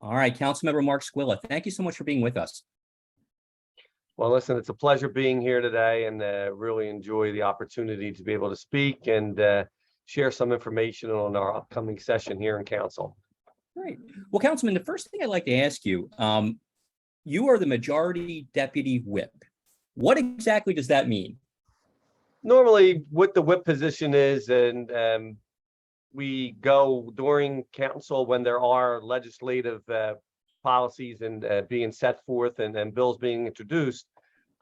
All right, Councilmember Mark Squilla, thank you so much for being with us. Well, listen, it's a pleasure being here today, and really enjoy the opportunity to be able to speak and share some information on our upcoming session here in council. Great. Well, Councilman, the first thing I'd like to ask you, you are the majority deputy whip. What exactly does that mean? Normally, what the whip position is, and we go during council when there are legislative policies and being set forth and bills being introduced.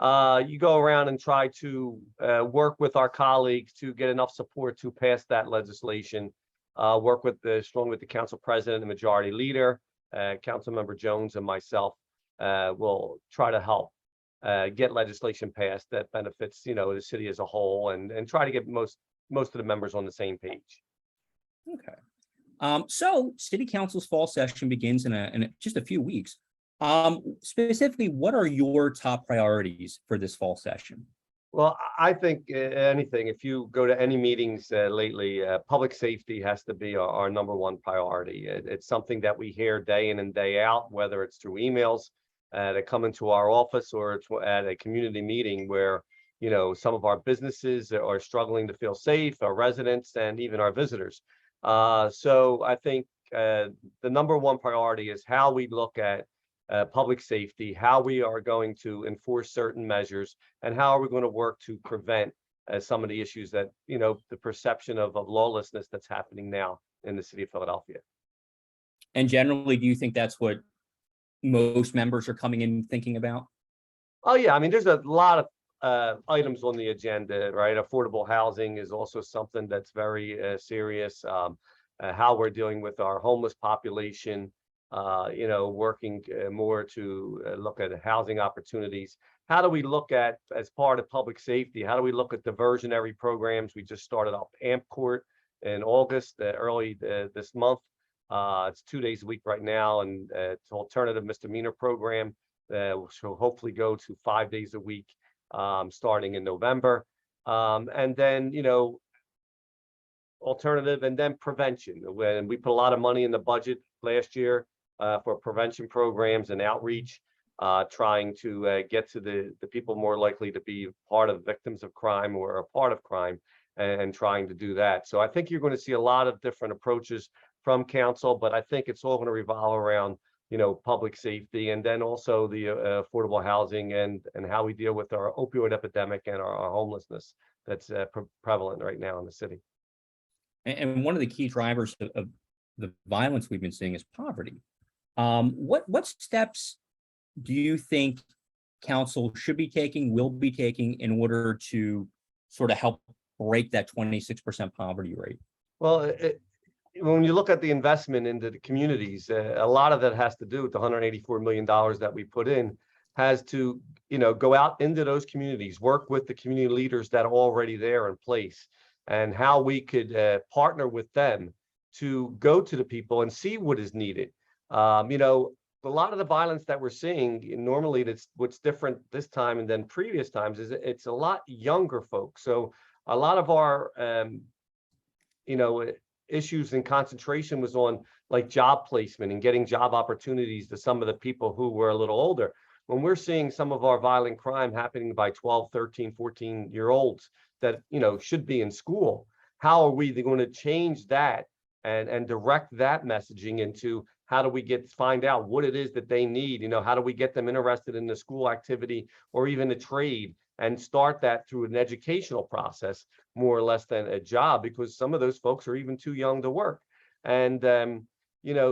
You go around and try to work with our colleagues to get enough support to pass that legislation. Work strongly with the council president and majority leader, Councilmember Jones, and myself will try to help get legislation passed that benefits, the city as a whole, and try to get most of the members on the same page. Okay. So City Council's fall session begins in just a few weeks. Specifically, what are your top priorities for this fall session? Well, I think if you go to any meetings lately, public safety has to be our number one priority. It's something that we hear day in and day out, whether it's through emails that come into our office or it's at a community meeting where, some of our businesses are struggling to feel safe, our residents and even our visitors. So I think the number one priority is how we look at public safety, how we are going to enforce certain measures, and how are we going to work to prevent some of the issues that, the perception of lawlessness that's happening now in the city of Philadelphia. And generally, do you think that's what most members are coming in thinking about? Oh, yeah. I mean, there's a lot of items on the agenda, right? Affordable housing is also something that's very serious. How we're dealing with our homeless population, working more to look at housing opportunities. How do we look at, as part of public safety, how do we look at diversionary programs? We just started up AMP Court in August, early this month. It's 2 days a week right now, and it's an alternative misdemeanor program that will hopefully go to 5 days a week starting in November. And then, alternative and then prevention. When we put a lot of money in the budget last year for prevention programs and outreach, trying to get to the people more likely to be part of victims of crime or a part of crime, and trying to do that. So I think you're going to see a lot of different approaches from council, but I think it's all going to revolve around, public safety, and then also the affordable housing and how we deal with our opioid epidemic and our homelessness that's prevalent right now in the city. And one of the key drivers of the violence we've been seeing is poverty. What steps do you think council should be taking, will be taking, in order to sort of help break that 26% poverty rate? Well, when you look at the investment into the communities, a lot of that has to do with the $184 million that we put in, has to, go out into those communities, work with the community leaders that are already there in place, and how we could partner with them to go to the people and see what is needed. A lot of the violence that we're seeing, normally that's what's different this time and then previous times, is it's a lot younger folks. So a lot of our, issues and concentration was on like job placement and getting job opportunities to some of the people who were a little older. When we're seeing some of our violent crime happening by 12, 13, 14-year-olds that, should be in school, how are we going to change that and direct that messaging into how do we find out what it is that they need? How do we get them interested in the school activity or even a trade, and start that through an educational process more or less than a job, because some of those folks are even too young to work. And,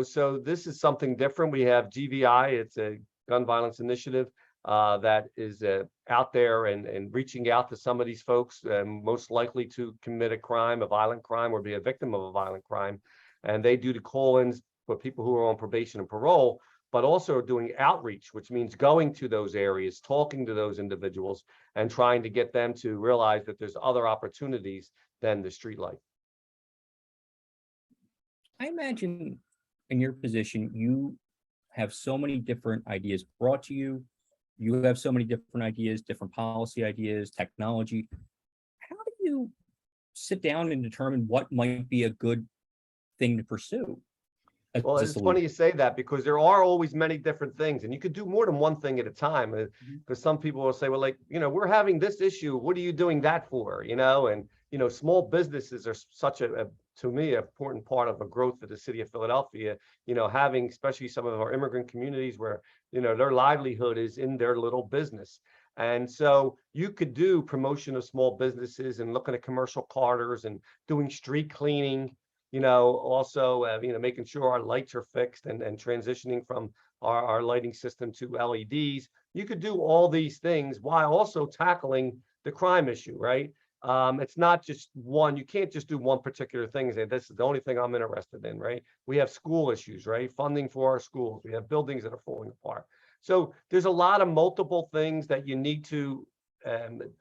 so this is something different. We have GVI, it's a gun violence initiative that is out there and reaching out to some of these folks most likely to commit a violent crime, or be a victim of a violent crime. And they do the call-ins for people who are on probation and parole, but also doing outreach, which means going to those areas, talking to those individuals, and trying to get them to realize that there's other opportunities than the street life. I imagine in your position, you have so many different ideas brought to you. You have so many different ideas, different policy ideas, technology. How do you sit down and determine what might be a good thing to pursue? as Well, a it's solution. funny you say that because there are always many different things and you could do more than one thing at a time. Because some people will say, well, like, we're having this issue. What are you doing that for? And, small businesses are such to me, an important part of the growth of the city of Philadelphia, having especially some of our immigrant communities where, their livelihood is in their little business. And so you could do promotion of small businesses and looking at commercial corridors and doing street cleaning, also, making sure our lights are fixed and transitioning from our lighting system to LEDs. You could do all these things while also tackling the crime issue, right? It's not just one, you can't just do one particular thing and say, this is the only thing I'm interested in, right? We have school issues, right? Funding for our schools. We have buildings that are falling apart. So there's a lot of multiple things that you need to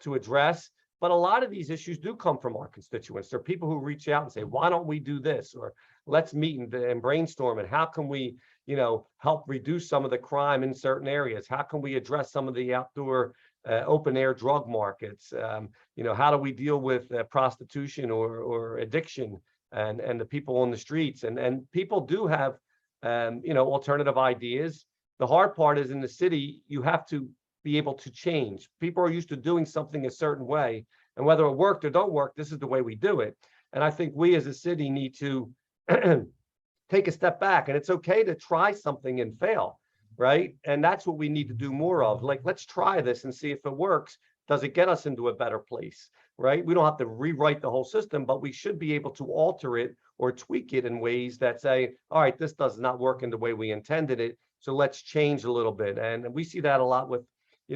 address. But a lot of these issues do come from our constituents. There are people who reach out and say, why don't we do this? Or let's meet and brainstorm. And how can we, help reduce some of the crime in certain areas? How can we address some of the outdoor open air drug markets? How do we deal with prostitution or addiction and the people on the streets? And people do have, alternative ideas. The hard part is in the city, you have to be able to change. People are used to doing something a certain way, and whether it worked or don't work, this is the way we do it. And I think we as a city need to take a step back, and it's okay to try something and fail, right? And that's what we need to do more of. Like, let's try this and see if it works. Does it get us into a better place, right? We don't have to rewrite the whole system, but we should be able to alter it or tweak it in ways that say, all right, this does not work in the way we intended it, so let's change a little bit. And we see that a lot with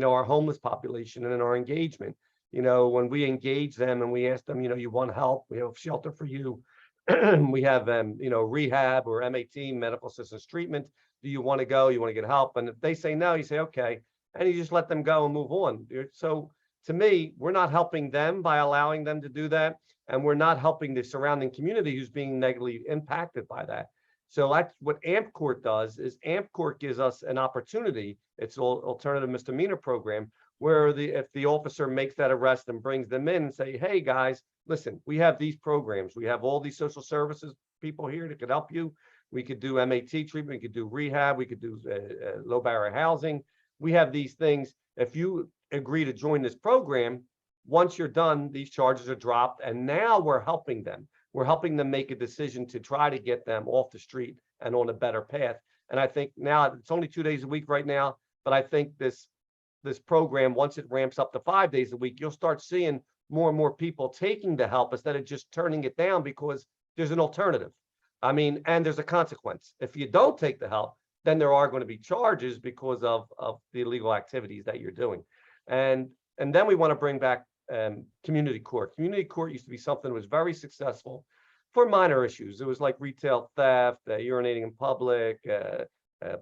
our homeless population and in our engagement. When we engage them and we ask them, you want help, we have shelter for you. We have, rehab or MAT, medical assistance treatment. Do you want to go? You want to get help? And if they say no, you say, okay. And you just let them go and move on. So to me, we're not helping them by allowing them to do that. And we're not helping the surrounding community who's being negatively impacted by that. So that's what AMP Court does, is AMP Court gives us an opportunity. It's an alternative misdemeanor program where if the officer makes that arrest and brings them in and say, hey guys, listen, we have these programs. We have all these social services people here that could help you. We could do MAT treatment. We could do rehab. We could do low barrier housing. We have these things. If you agree to join this program, once you're done, these charges are dropped. And now we're helping them. We're helping them make a decision to try to get them off the street and on a better path. And I think now it's only 2 days a week right now, but I think this program, once it ramps up to 5 days a week, you'll start seeing more and more people taking the help instead of just turning it down because there's an alternative. I mean, and there's a consequence. If you don't take the help, then there are going to be charges because of the illegal activities that you're doing. And then we want to bring back community court. Community court used to be something that was very successful for minor issues. It was like retail theft, urinating in public,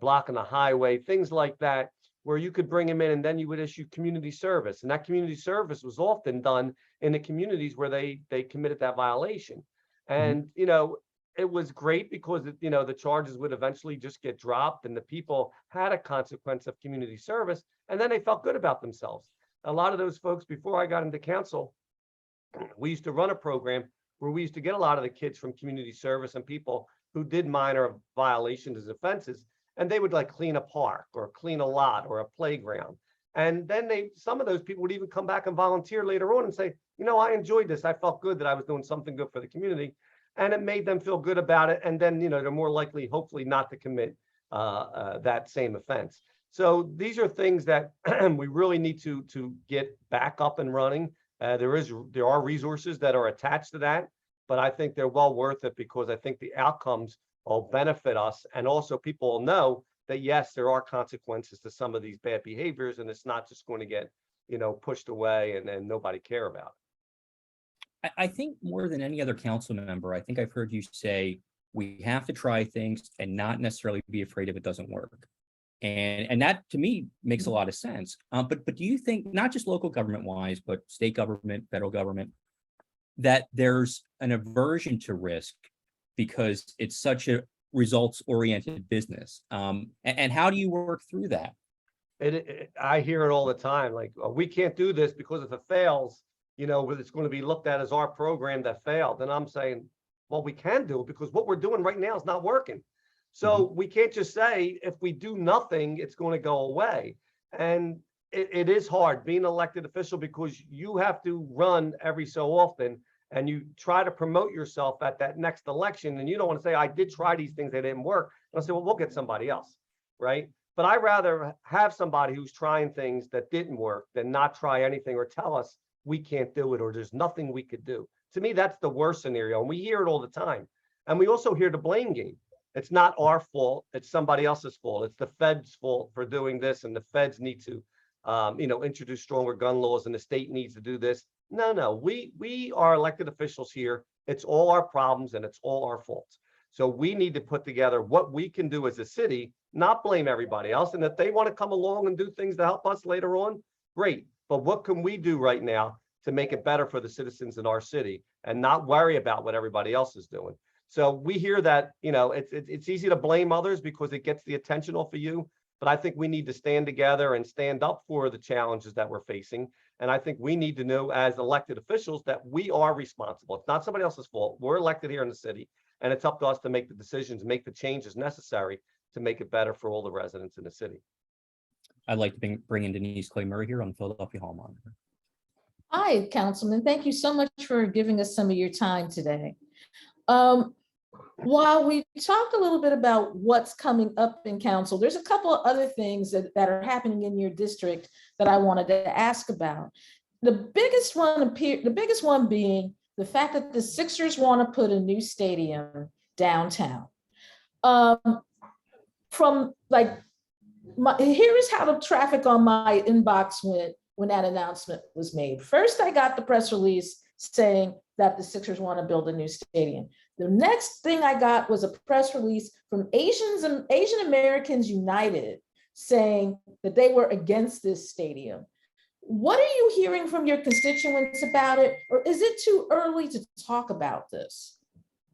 blocking the highway, things like that, where you could bring them in and then you would issue community service. And that community service was often done in the communities where they committed that violation. And, it was great because, the charges would eventually just get dropped and the people had a consequence of community service. And then they felt good about themselves. A lot of those folks, before I got into council, we used to run a program where we used to get a lot of the kids from community service and people who did minor violations as offenses, and they would like clean a park or clean a lot or a playground. And then some of those people would even come back and volunteer later on and say, I enjoyed this. I felt good that I was doing something good for the community. And it made them feel good about it. And then, they're more likely, hopefully, not to commit that same offense. So these are things that we really need to get back up and running. There are resources that are attached to that, but I think they're well worth it because I think the outcomes will benefit us. And also people will know that, yes, there are consequences to some of these bad behaviors, and it's not just going to get, pushed away and nobody care about it. I think more than any other council member, I think I've heard you say we have to try things and not necessarily be afraid if it doesn't work. And that to me makes a lot of sense. But do you think, not just local government wise, but state government, federal government, that there's an aversion to risk because it's such a results oriented business? And how do you work through that? I hear it all the time. Like, oh, we can't do this because if it fails, it's going to be looked at as our program that failed. And I'm saying, well, we can do it because what we're doing right now is not working. So we can't just say, if we do nothing, it's going to go away. And it is hard being an elected official, because you have to run every so often and you try to promote yourself at that next election. And you don't want to say, I did try these things, they didn't work. I'll say, well, we'll get somebody else, right? But I'd rather have somebody who's trying things that didn't work than not try anything or tell us we can't do it or there's nothing we could do. To me, that's the worst scenario. And we hear it all the time. And we also hear the blame game. It's not our fault. It's somebody else's fault. It's the Fed's fault for doing this. And the Feds need to, introduce stronger gun laws, and the state needs to do this. No, we are elected officials here. It's all our problems and it's all our faults. So we need to put together what we can do as a city, not blame everybody else. And if they want to come along and do things to help us later on, great. But what can we do right now to make it better for the citizens in our city and not worry about what everybody else is doing? So we hear that, it's easy to blame others because it gets the attention off of you. But I think we need to stand together and stand up for the challenges that we're facing. And I think we need to know as elected officials that we are responsible. It's not somebody else's fault. We're elected here in the city, and it's up to us to make the decisions, make the changes necessary to make it better for all the residents in the city. I'd like to bring in Denise Clay Murray here on the Philadelphia Hall Monitor. Hi, Councilman. Thank you so much for giving us some of your time today. While we talked a little bit about what's coming up in council, there's a couple of other things that are happening in your district that I wanted to ask about. The biggest one being the fact that the Sixers want to put a new stadium downtown. Here is how the traffic on my inbox went when that announcement was made. First, I got the press release saying that the Sixers want to build a new stadium. The next thing I got was a press release from Asian Americans United saying that they were against this stadium. What are you hearing from your constituents about it? Or is it too early to talk about this?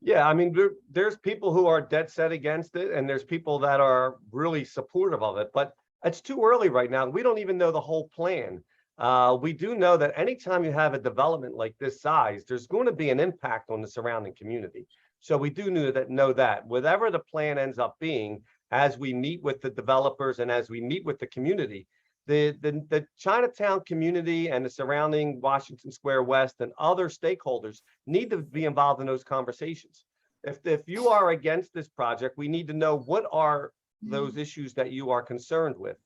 Yeah, I mean, there's people who are dead set against it, and there's people that are really supportive of it, but it's too early right now. We don't even know the whole plan. We do know that anytime you have a development like this size, there's going to be an impact on the surrounding community. So we do know that whatever the plan ends up being, as we meet with the developers and as we meet with the community, the Chinatown community and the surrounding Washington Square West and other stakeholders need to be involved in those conversations. If you are against this project, we need to know what are those issues that you are concerned with.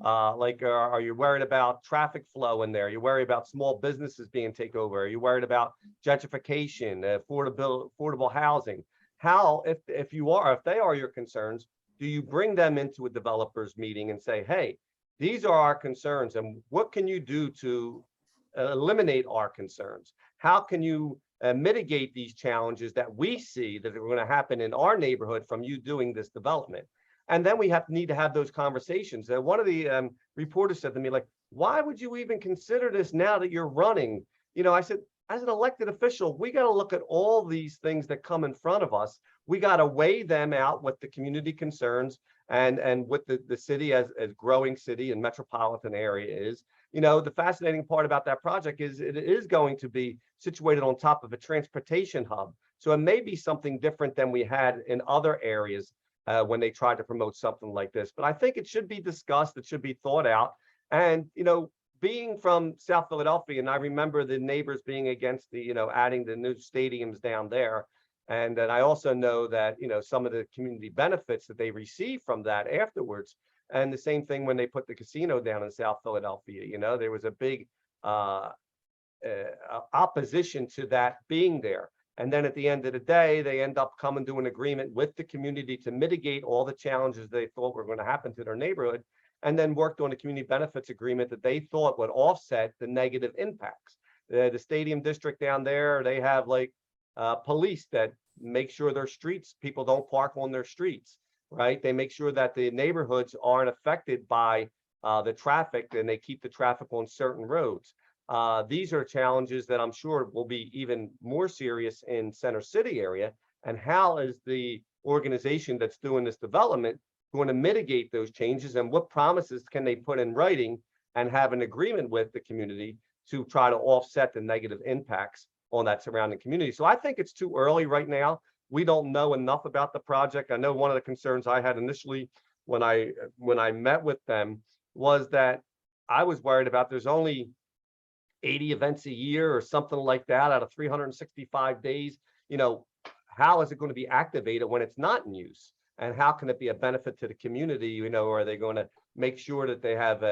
Are you worried about traffic flow in there? Are you worried about small businesses being taken over? Are you worried about gentrification, affordable housing? How, if they are your concerns, do you bring them into a developers meeting and say, hey, these are our concerns, and what can you do to eliminate our concerns? How can you mitigate these challenges that we see that are going to happen in our neighborhood from you doing this development? And then we need to have those conversations. One of the reporters said to me, like, why would you even consider this now that you're running? I said, as an elected official, we got to look at all these things that come in front of us. We got to weigh them out with the community concerns and with the city as growing city and metropolitan area is. The fascinating part about that project is it is going to be situated on top of a transportation hub. So it may be something different than we had in other areas when they tried to promote something like this. But I think it should be discussed, it should be thought out. And, being from South Philadelphia, and I remember the neighbors being against the, adding the new stadiums down there. And then I also know that, some of the community benefits that they receive from that afterwards. And the same thing when they put the casino down in South Philadelphia, there was a big opposition to that being there. And then at the end of the day, they end up coming to an agreement with the community to mitigate all the challenges they thought were going to happen to their neighborhood, and then worked on a community benefits agreement that they thought would offset the negative impacts. The stadium district down there, they have police that make sure their streets, people don't park on their streets, right? They make sure that the neighborhoods aren't affected by the traffic, and they keep the traffic on certain roads. These are challenges that I'm sure will be even more serious in Center City area. And how is the organization that's doing this development going to mitigate those changes, and what promises can they put in writing and have an agreement with the community to try to offset the negative impacts on that surrounding community? So I think it's too early right now. we don't know enough about the project. I know one of the concerns I had initially when I met with them was that I was worried about there's only 80 events a year or something like that out of 365 days. You know, how is it going to be activated when it's not in use? And how can it be a benefit to the community? You know, are they going to make sure that they have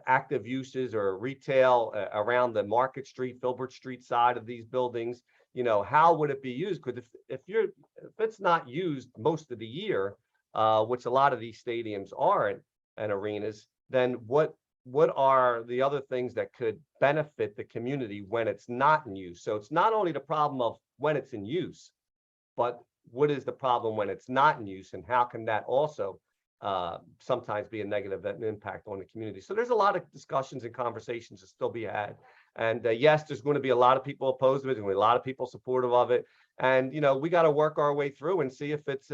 active uses or retail around the Market Street, Filbert Street side of these buildings? You know, how would it be used? Because if it's not used most of the year, which a lot of these stadiums are and arenas, then what are the other things that could benefit the community when it's not in use? So it's not only the problem of when it's in use, but what is the problem when it's not in use, and how can that also sometimes be a negative impact on the community? So there's a lot of discussions and conversations to still be had. And yes, there's going to be a lot of people opposed to it, and a lot of people supportive of it. And, you know, we got to work our way through and see if it's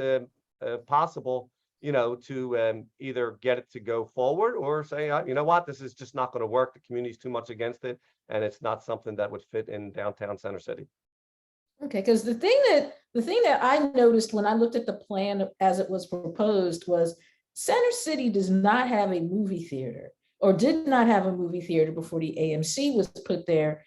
possible, you know, to either get it to go forward or say, you know what, this is just not going to work. The community's too much against it, and it's not something that would fit in downtown Center City. Okay, because the thing that I noticed when I looked at the plan as it was proposed was Center City does not have a movie theater, or did not have a movie theater before the AMC was put there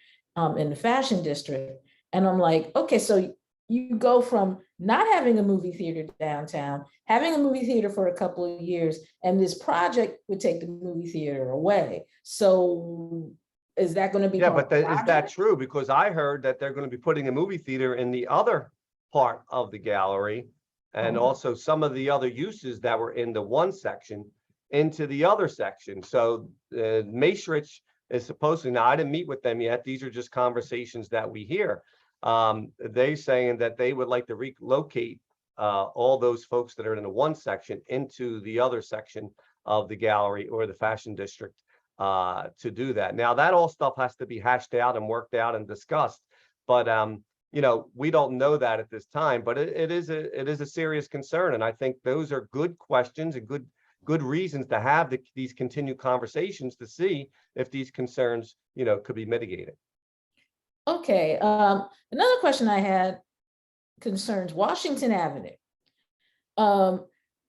in the Fashion District. And I'm like, okay, so you go from not having a movie theater downtown, having a movie theater for a couple of years, and this project would take the movie theater away. So is that going to be? Yeah, but is that true? Because I heard that they're going to be putting a movie theater in the other part of the gallery, and also some of the other uses that were in the one section into the other section. So Maastricht is supposedly, now I didn't meet with them yet, these are just conversations that we hear. They're saying that they would like to relocate all those folks that are in the one section into the other section of the gallery or the Fashion District to do that. Now that all stuff has to be hashed out and worked out and discussed, but you know, we don't know that at this time. But it is a serious concern, and I think those are good questions and good reasons to have these continued conversations to see if these concerns, you know, could be mitigated. Okay, another question I had concerns Washington Avenue.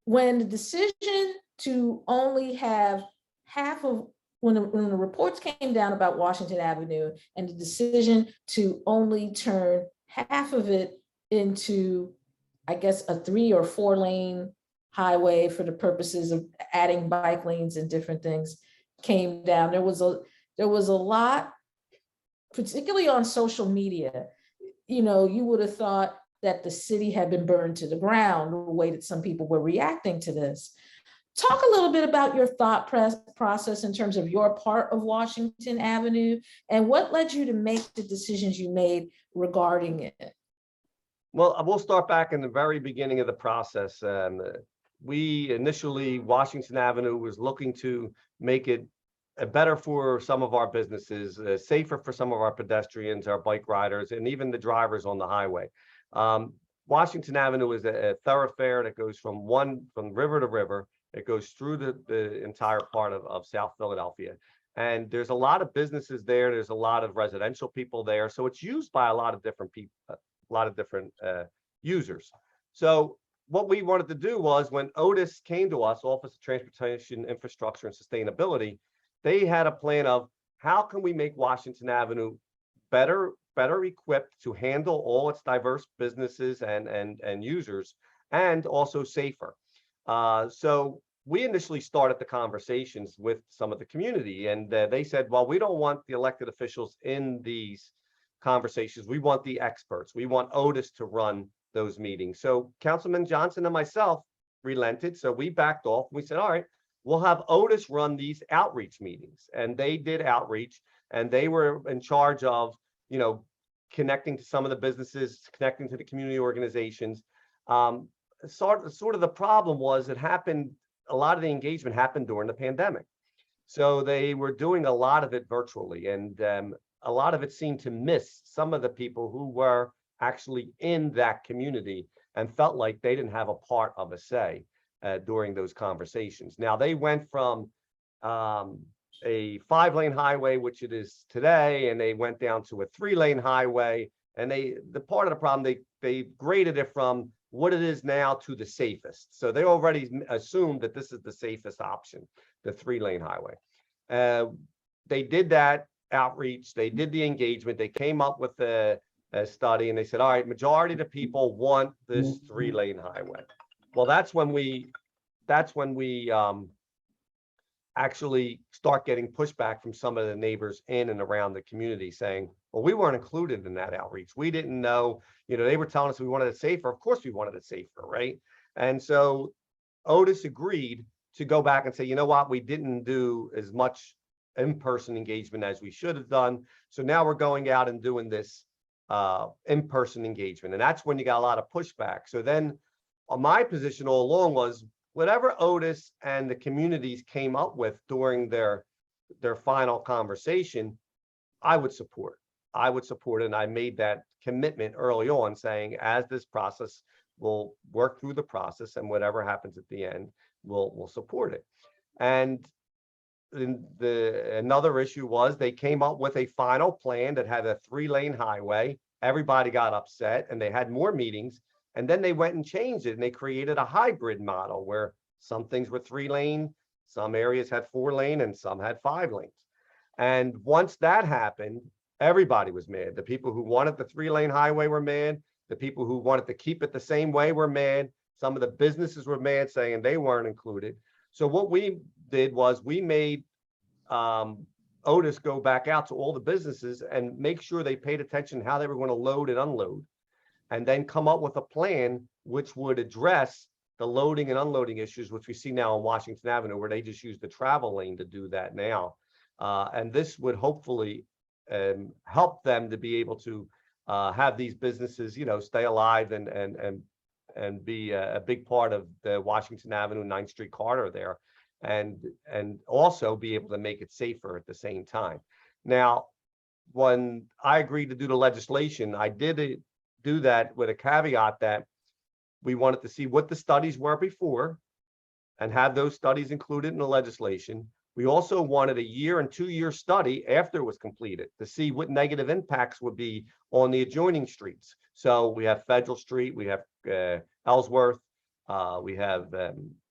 When the decision to only have half of, when the reports came down about Washington Avenue and the decision to only turn half of it into, I guess, a 3 or 4 lane highway for the purposes of adding bike lanes and different things came down. There was a lot, particularly on social media. You know, you would have thought that the city had been burned to the ground, the way that some people were reacting to this. Talk a little bit about your thought process in terms of your part of Washington Avenue and what led you to make the decisions you made regarding it. Well, we'll start back in the very beginning of the process. We initially, Washington Avenue was looking to make it better for some of our businesses, safer for some of our pedestrians, our bike riders, and even the drivers on the highway. Washington Avenue is a thoroughfare that goes from river to river. It goes through the entire part of South Philadelphia. And there's a lot of businesses there. There's a lot of residential people there. So it's used by a lot of different people, a lot of different users. So what we wanted to do was, when Otis came to us, Office of Transportation, Infrastructure and Sustainability, they had a plan of how can we make Washington Avenue better equipped to handle all its diverse businesses and users, and also safer. So we initially started the conversations with some of the community, and they said, well, we don't want the elected officials in these conversations. We want the experts. We want Otis to run those meetings. So Councilman Johnson and myself relented. So we backed off. We said, all right, we'll have Otis run these outreach meetings. And they did outreach, and they were in charge of, you know, connecting to some of the businesses, connecting to the community organizations. Sort of the problem was, it happened, a lot of the engagement happened during the pandemic. So they were doing a lot of it virtually, and a lot of it seemed to miss some of the people who were actually in that community and felt like they didn't have a part of a say during those conversations. Now they went from a 5-lane highway, which it is today, and they went down to a 3-lane highway, And the part of the problem, they graded it from what it is now to the safest. So they already assumed that this is the safest option, the 3-lane highway. They did that outreach, they did the engagement, they came up with a study, and they said, all right, majority of the people want this 3-lane highway. Well, that's when we actually start getting pushback from some of the neighbors in and around the community saying, well, we weren't included in that outreach. We didn't know, they were telling us we wanted it safer. Of course we wanted it safer, right? And so Otis agreed to go back and say, you know what, we didn't do as much in-person engagement as we should have done. So now we're going out and doing this in-person engagement. And that's when you got a lot of pushback. So then my position all along was, whatever Otis and the communities came up with during their final conversation, I would support. I would support it. And I made that commitment early on, saying, as this process, we'll work through the process, and whatever happens at the end, we'll support it. And another issue was they came up with a final plan that had a 3-lane highway. Everybody got upset, and they had more meetings. And then they went and changed it, and they created a hybrid model where some things were 3-lane, some areas had 4-lane, and some had 5 lanes. And once that happened, everybody was mad. The people who wanted the 3-lane highway were mad. The people who wanted to keep it the same way were mad. Some of the businesses were mad, saying they weren't included. So what we did was we made Otis go back out to all the businesses and make sure they paid attention how they were going to load and unload, and then come up with a plan which would address the loading and unloading issues, which we see now on Washington Avenue, where they just use the travel lane to do that now. And this would hopefully help them to be able to have these businesses, stay alive and be a big part of the Washington Avenue 9th Street corridor there, and also be able to make it safer at the same time. Now, when I agreed to do the legislation, I did do that with a caveat that we wanted to see what the studies were before and have those studies included in the legislation. We also wanted a 1- and 2-year study after it was completed to see what negative impacts would be on the adjoining streets. So we have Federal Street, we have Ellsworth, we have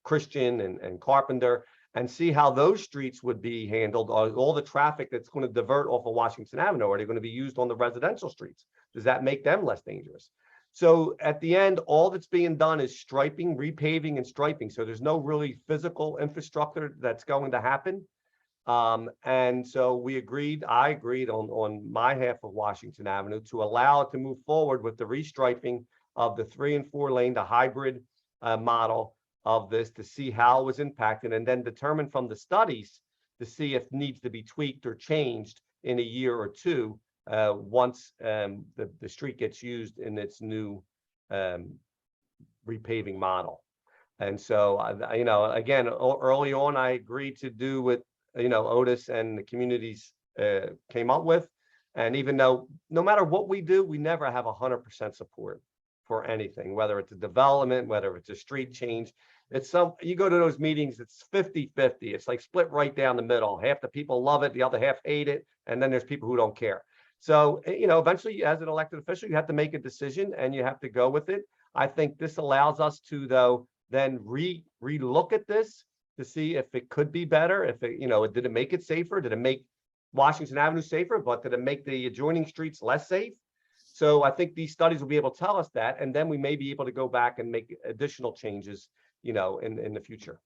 Christian and Carpenter, and see how those streets would be handled. All the traffic that's going to divert off of Washington Avenue, are they going to be used on the residential streets? Does that make them less dangerous? So at the end, all that's being done is striping, repaving, and striping. So there's no really physical infrastructure that's going to happen. And so I agreed on my half of Washington Avenue to allow it to move forward with the restriping of the 3- and 4-lane, the hybrid model of this, to see how it was impacted, and then determine from the studies to see if it needs to be tweaked or changed in a year or two once the street gets used in its new repaving model. And so, again, early on, I agreed to do what, Otis and the communities came up with. And even though no matter what we do, we never have 100% support for anything, whether it's a development, whether it's a street change. You go to those meetings, it's 50-50. It's like split right down the middle. Half the people love it, the other half hate it, and then there's people who don't care. So, eventually, as an elected official, you have to make a decision and you have to go with it. I think this allows us to, though, then re-look at this to see if it could be better. If it, did it make it safer? Did it make Washington Avenue safer? But did it make the adjoining streets less safe? So I think these studies will be able to tell us that, and then we may be able to go back and make additional changes, in the future.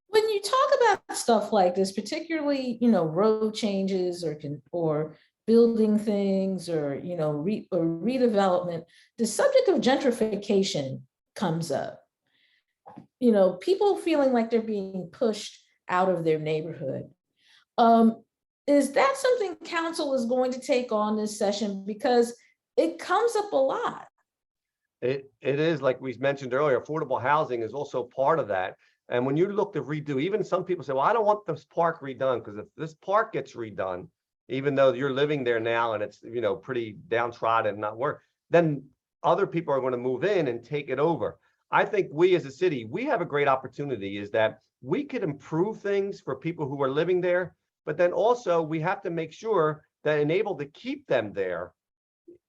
When you talk about stuff like this, particularly, road changes or building things or redevelopment, the subject of gentrification comes up. People feeling like they're being pushed out of their neighborhood. Is that something council is going to take on this session? Because it comes up a lot. It is, like we mentioned earlier, affordable housing is also part of that. And when you look to redo, even some people say, well, I don't want this park redone, because if this park gets redone, even though you're living there now and it's, pretty downtrodden and not work, then other people are going to move in and take it over. I think we as a city, we have a great opportunity, is that we could improve things for people who are living there, but then also we have to make sure that enable to keep them there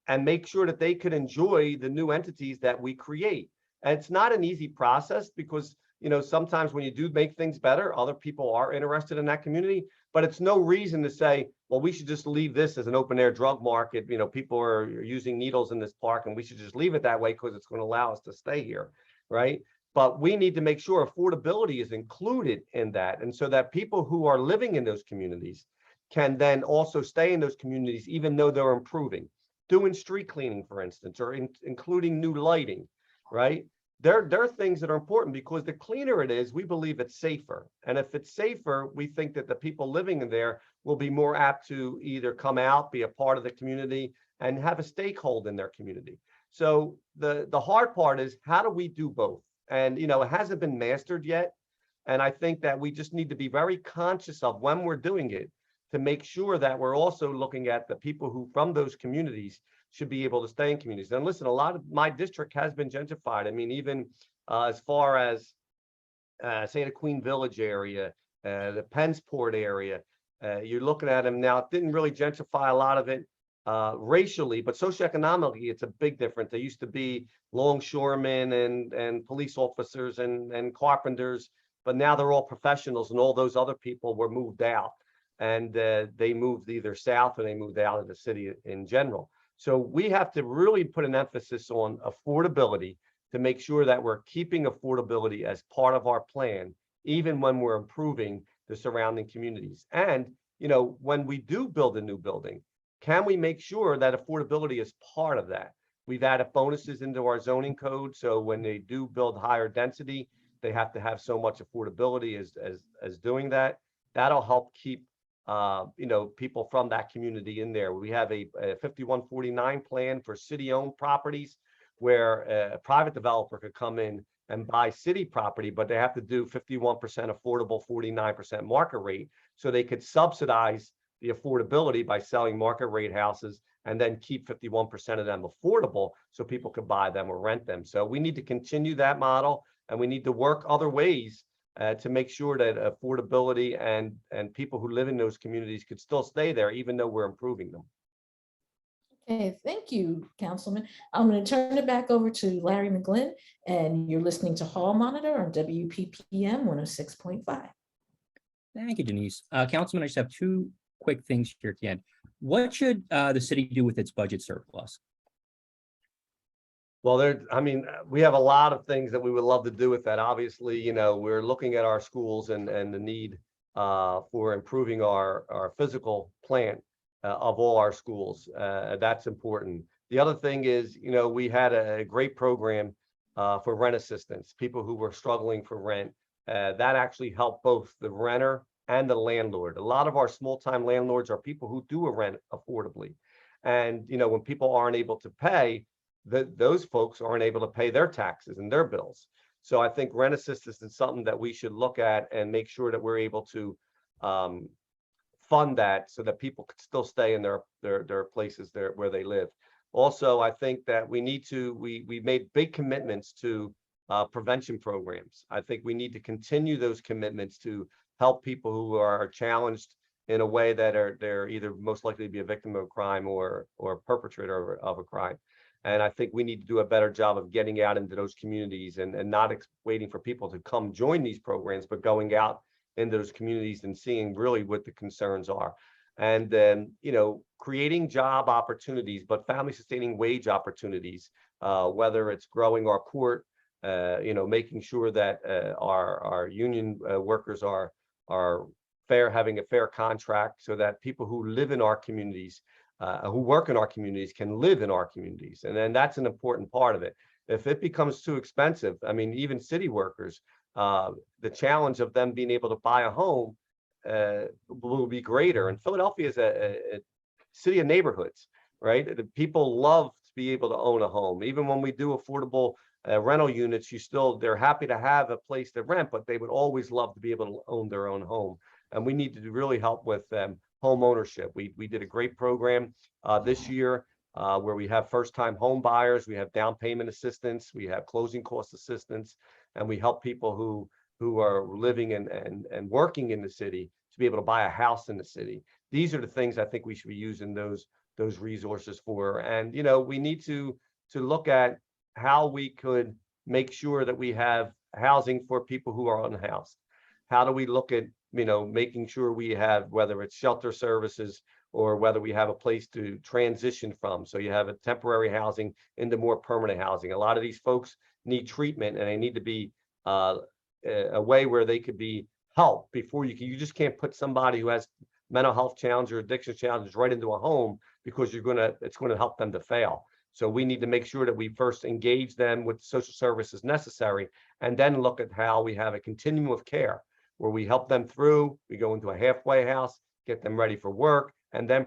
and make sure that they could enjoy the new entities that we create. And it's not an easy process because, you know, sometimes when you do make things better, other people are interested in that community, but it's no reason to say, well, we should just leave this as an open air drug market. You know, people are using needles in this park and we should just leave it that way because it's going to allow us to stay here, right? But we need to make sure affordability is included in that. And so that people who are living in those communities can then also stay in those communities, even though they're improving, doing street cleaning, for instance, or including new lighting, right? There are things that are important because the cleaner it is, we believe it's safer. And if it's safer, we think that the people living in there will be more apt to either come out, be a part of the community, and have a stakeholder in their community. So the hard part is, how do we do both? And, you know, it hasn't been mastered yet. And I think that we just need to be very conscious of when we're doing it to make sure that we're also looking at the people who from those communities should be able to stay in communities. And listen, a lot of my district has been gentrified. I mean, even as far as say the Queen Village area, the Pennsport area, you're looking at them now. It didn't really gentrify a lot of it racially, but socioeconomically, it's a big difference. There used to be longshoremen and police officers and carpenters, but now they're all professionals, and all those other people were moved out, and they moved either south or they moved out of the city in general. So we have to really put an emphasis on affordability to make sure that we're keeping affordability as part of our plan, even when we're improving the surrounding communities. And, you know, when we do build a new building, can we make sure that affordability is part of that? We've added bonuses into our zoning code. So when they do build higher density, they have to have so much affordability as doing that. That'll help keep you know, people from that community in there. We have a 5149 plan for city-owned properties where a private developer could come in and buy city property, but they have to do 51% affordable, 49% market rate. So they could subsidize the affordability by selling market rate houses and then keep 51% of them affordable so people could buy them or rent them. So we need to continue that model, and we need to work other ways to make sure that affordability and people who live in those communities could still stay there, even though we're improving them. Okay, thank you, Councilman. I'm going to turn it back over to Larry McGlynn, and you're listening to Hall Monitor on WPPM 106.5. Thank you, Denise. Councilman, I just have two quick things here at the end. What should the city do with its budget surplus? Well, I mean, we have a lot of things that we would love to do with that. Obviously, you know, we're looking at our schools and the need for improving our physical plant of all our schools. That's important. The other thing is, you know, we had a great program for rent assistance, people who were struggling for rent. That actually helped both the renter and the landlord. A lot of our small-time landlords are people who do rent affordably. And, you know, when people aren't able to pay, those folks aren't able to pay their taxes and their bills. So I think rent assistance is something that we should look at and make sure that we're able to fund that so that people could still stay in their places there where they live. Also, I think that we need to, we made big commitments to prevention programs. I think we need to continue those commitments to help people who are challenged in a way that they're either most likely to be a victim of a crime or perpetrator of a crime. And I think we need to do a better job of getting out into those communities and not waiting for people to come join these programs, but going out into those communities and seeing really what the concerns are. And then, you know, creating job opportunities, but family sustaining wage opportunities, whether it's growing our court, you know, making sure that our union workers are fair, having a fair contract so that people who live in our communities, who work in our communities can live in our communities. And then that's an important part of it. If it becomes too expensive, I mean, even city workers, the challenge of them being able to buy a home will be greater. And Philadelphia is a city of neighborhoods, right? The people love to be able to own a home. Even when we do affordable rental units, they're happy to have a place to rent, but they would always love to be able to own their own home. And we need to really help with home ownership. We did a great program this year where we have first-time home buyers, we have down payment assistance, we have closing cost assistance, and we help people who are living and working in the city to be able to buy a house in the city. These are the things I think we should be using those those resources for. And, you know, we need to look at how we could make sure that we have housing for people who are unhoused. How do we look at, you know, making sure we have, whether it's shelter services or whether we have a place to transition from. So you have a temporary housing into more permanent housing. A lot of these folks need treatment, and they need to be a way where they could be helped before you just can't put somebody who has mental health challenges or addiction challenges right into a home, because it's going to help them to fail. So we need to make sure that we first engage them with social services necessary, and then look at how we have a continuum of care where we help them through, we go into a halfway house, get them ready for work, and then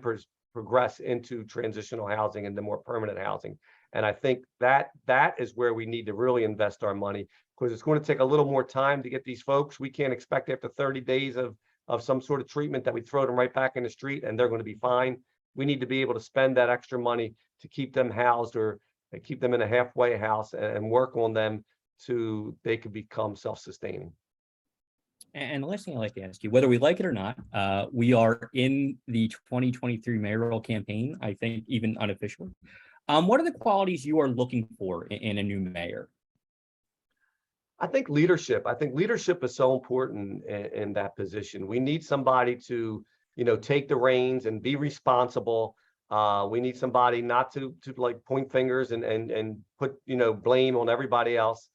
progress into transitional housing and the more permanent housing. And I think that is where we need to really invest our money, because it's going to take a little more time to get these folks. We can't expect after 30 days of some sort of treatment that we throw them right back in the street and they're going to be fine. We need to be able to spend that extra money to keep them housed, or keep them in a halfway house, and work on them to they could become self-sustaining. And the last thing I'd like to ask you, whether we like it or not, we are in the 2023 mayoral campaign, I think even unofficially. What are the qualities you are looking for in a new mayor? I think leadership. I think leadership is so important in that position. We need somebody to, you know, take the reins and be responsible. We need somebody not to like point fingers and put, you know, blame on everybody else.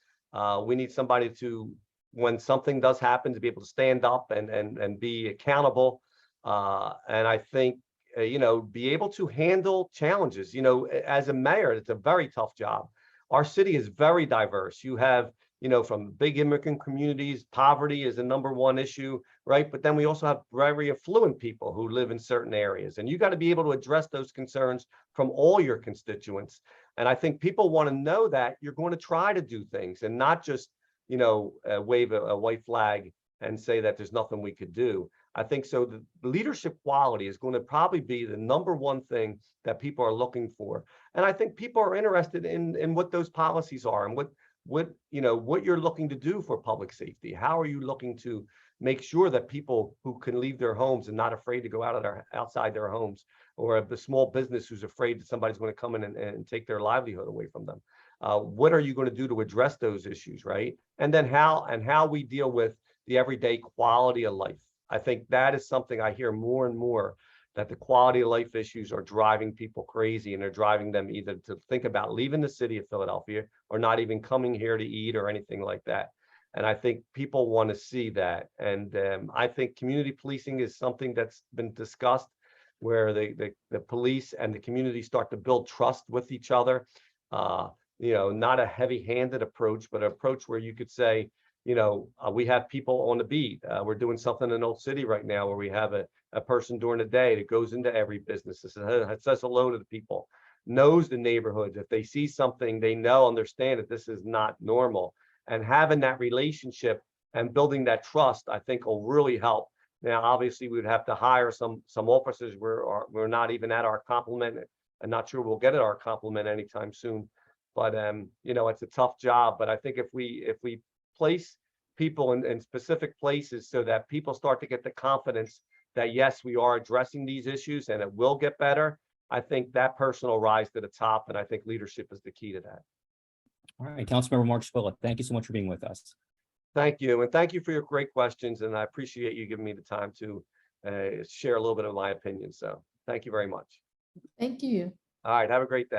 We need somebody to, when something does happen, to be able to stand up and be accountable. And I think, you know, be able to handle challenges. You know, as a mayor, it's a very tough job. Our city is very diverse. You have, you know, from big immigrant communities, poverty is the #1 issue, right? But then we also have very affluent people who live in certain areas, and you got to be able to address those concerns from all your constituents. And I think people want to know that you're going to try to do things and not just, you know, wave a white flag and say that there's nothing we could do. I think so. The leadership quality is going to probably be the #1 thing that people are looking for. And I think people are interested in what those policies are and what you know, what you're looking to do for public safety. How are you looking to make sure that people who can leave their homes and not afraid to go outside their homes, or the small business who's afraid that somebody's going to come in and take their livelihood away from them? What are you going to do to address those issues, right? And then how we deal with the everyday quality of life. I think that is something I hear more and more, that the quality of life issues are driving people crazy, and they're driving them either to think about leaving the city of Philadelphia or not even coming here to eat or anything like that. And I think people want to see that. And I think community policing is something that's been discussed, where the police and the community start to build trust with each other. You know, not a heavy-handed approach, but an approach where you could say, you know, we have people on the beat. We're doing something in Old City right now where we have a person during the day that goes into every business, that says hello to the people, knows the neighborhoods. If they see something, they understand that this is not normal. And having that relationship and building that trust, I think, will really help. Now, obviously, we would have to hire some officers. We're not even at our complement. I'm not sure we'll get at our complement anytime soon. But you know, it's a tough job. But I think if we place people in specific places, so that people start to get the confidence that yes, we are addressing these issues and it will get better, I think that person will rise to the top. And I think leadership is the key to that. All right, Councilmember Mark Squilla, thank you so much for being with us. Thank you. And thank you for your great questions. And I appreciate you giving me the time to share a little bit of my opinion. So thank you very much. Thank you. All right. Have a great day.